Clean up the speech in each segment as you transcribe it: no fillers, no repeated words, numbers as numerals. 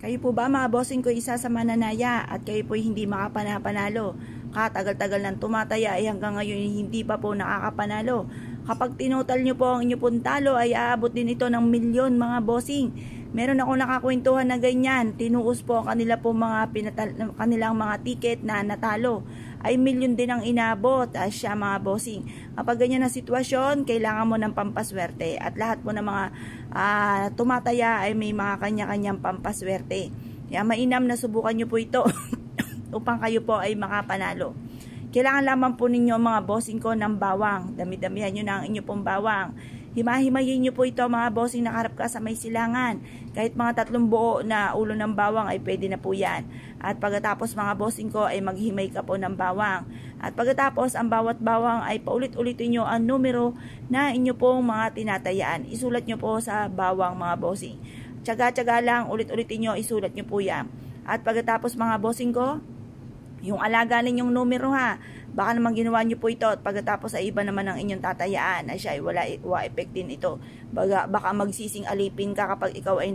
Kayo po ba mga bossing ko isa sa mananaya at kayo po hindi makapanapanalo? Katagal-tagal nang tumataya ay hanggang ngayon hindi pa po nakakapanalo. Kapag tinotal nyo po ang inyo pong talo ay aabot din ito ng milyon mga bossing. Meron ako nakakwentuhan na ganyan. Tinuos po ang kanila po kanilang mga ticket na natalo. Ay milyon din ang inabot siya mga bossing. Kapag ganyan na sitwasyon, kailangan mo ng pampaswerte. At lahat po ng mga tumataya ay may mga kanya-kanyang pampaswerte. Kaya mainam na subukan nyo po ito upang kayo po ay makapanalo. Kailangan lamang po ninyo mga bossing ko ng bawang. Dami-damihan nyo na ang inyo pong bawang. Himahimayin nyo po ito mga bossing, nakaharap ka sa may silangan. Kahit mga 3 buo na ulo ng bawang ay pwede na po yan. At pagkatapos mga bossing ko ay maghimay ka po ng bawang. At pagkatapos ang bawat bawang ay paulit-ulitin nyo ang numero na inyo pong mga tinatayaan. Isulat nyo po sa bawang mga bossing. Tsaga-tsaga lang, ulit-ulitin nyo, isulat nyo po yan. At pagkatapos mga bossing ko, yung alaga ninyong numero ha, baka naman ginawa nyo po ito at pagkatapos ay iba naman ang inyong tatayaan ay siya ay wala effect din ito. Baka magsising alipin ka kapag ikaw ay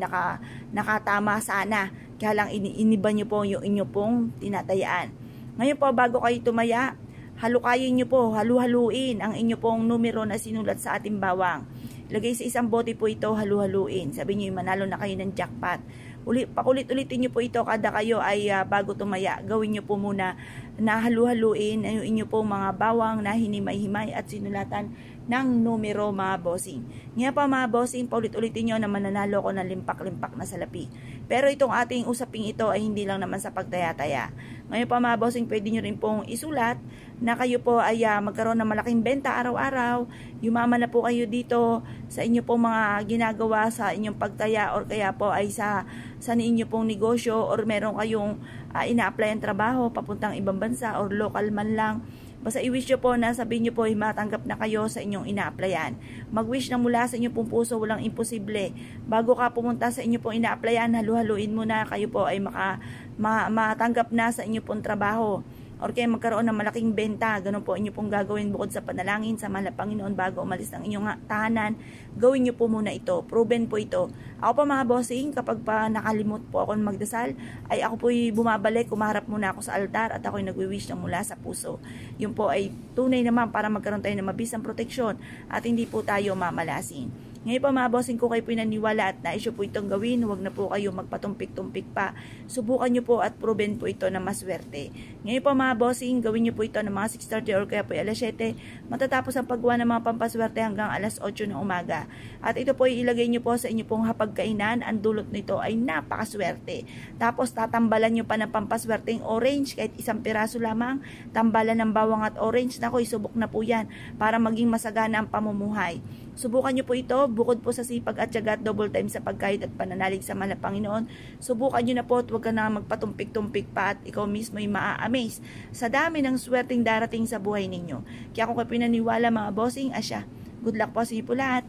nakatama sana, kaya lang iniba nyo po yung inyo pong tinatayaan. Ngayon po bago kayo tumaya, halukayin nyo po, halu-haluin ang inyo pong numero na sinulat sa ating bawang. Lagay sa isang bote po ito, halu-haluin. Sabi nyo manalo na kayo ng jackpot. Pakulit-ulitin nyo po ito kada kayo ay bago tumaya. Gawin nyo po muna na halu-haluin ang inyo po mga bawang na hinimay-himay at sinulatan ng numero mga bossing. Ngayon pa mga bossing, paulit-ulitin nyo na mananalo ko ng limpak-limpak na salapi. Pero itong ating usaping ito ay hindi lang naman sa pagtaya-taya. Ngayon pa mga bossing, pwede nyo rin pong isulat na kayo po ay magkaroon ng malaking benta araw-araw. Yumaman na po kayo dito sa inyo pong mga ginagawa sa inyong pagtaya or kaya po ay sa inyo pong negosyo or meron kayong ina-apply ang trabaho papuntang ibang bansa or local man lang. Basta i-wish nyo po na sabihin nyo po ay matanggap na kayo sa inyong ina-applyan. Mag-wish na mula sa inyong pong puso, walang imposible. Bago ka pumunta sa inyong pong ina-applyan, halu-haluin muna kayo po ay matanggap na sa inyong pong trabaho. Or kaya magkaroon ng malaking benta, ganun po inyo pong gagawin bukod sa panalangin sa mahal na Panginoon bago umalis ng inyong tahanan. Gawin nyo po muna ito, proven po ito. Ako pa mga bossing, kapag pa nakalimot po ako magdasal, ay ako po'y bumabalik, kumaharap muna ako sa altar at ako'y nagwi-wish ng mula sa puso. Yun po ay tunay naman para magkaroon tayo ng mabisang proteksyon at hindi po tayo mamalasin. Ngayon pa mga bossing ko kayo po naniniwala at naisyo po itong gawin, huwag na po kayo magpatumpik-tumpik pa. Subukan nyo po at proven po ito na maswerte. Ngayon pa mga bossing, gawin nyo po ito ng mga 6:30 or kaya po alas 7, matatapos ang paggawa ng mga pampaswerte hanggang alas 8 ng umaga. At ito po ilagay nyo po sa inyo pong hapagkainan, ang dulot nito ay napakaswerte. Tapos tatambalan nyo pa ng pampaswerteng orange, kahit isang piraso lamang, tambalan ng bawang at orange, naku isubok na po yan para maging masagana ang pamumuhay. Subukan nyo po ito, bukod po sa sipag at tiyaga at double time sa pagkahit at pananalig sa mahal na Panginoon. Subukan nyo na po at huwag ka na magpatumpik-tumpik pa at ikaw mismo ay maa-amaze sa dami ng swerteng darating sa buhay ninyo. Kaya kung kayo pinaniwala mga bossing, asya, good luck po sa inyo po lahat.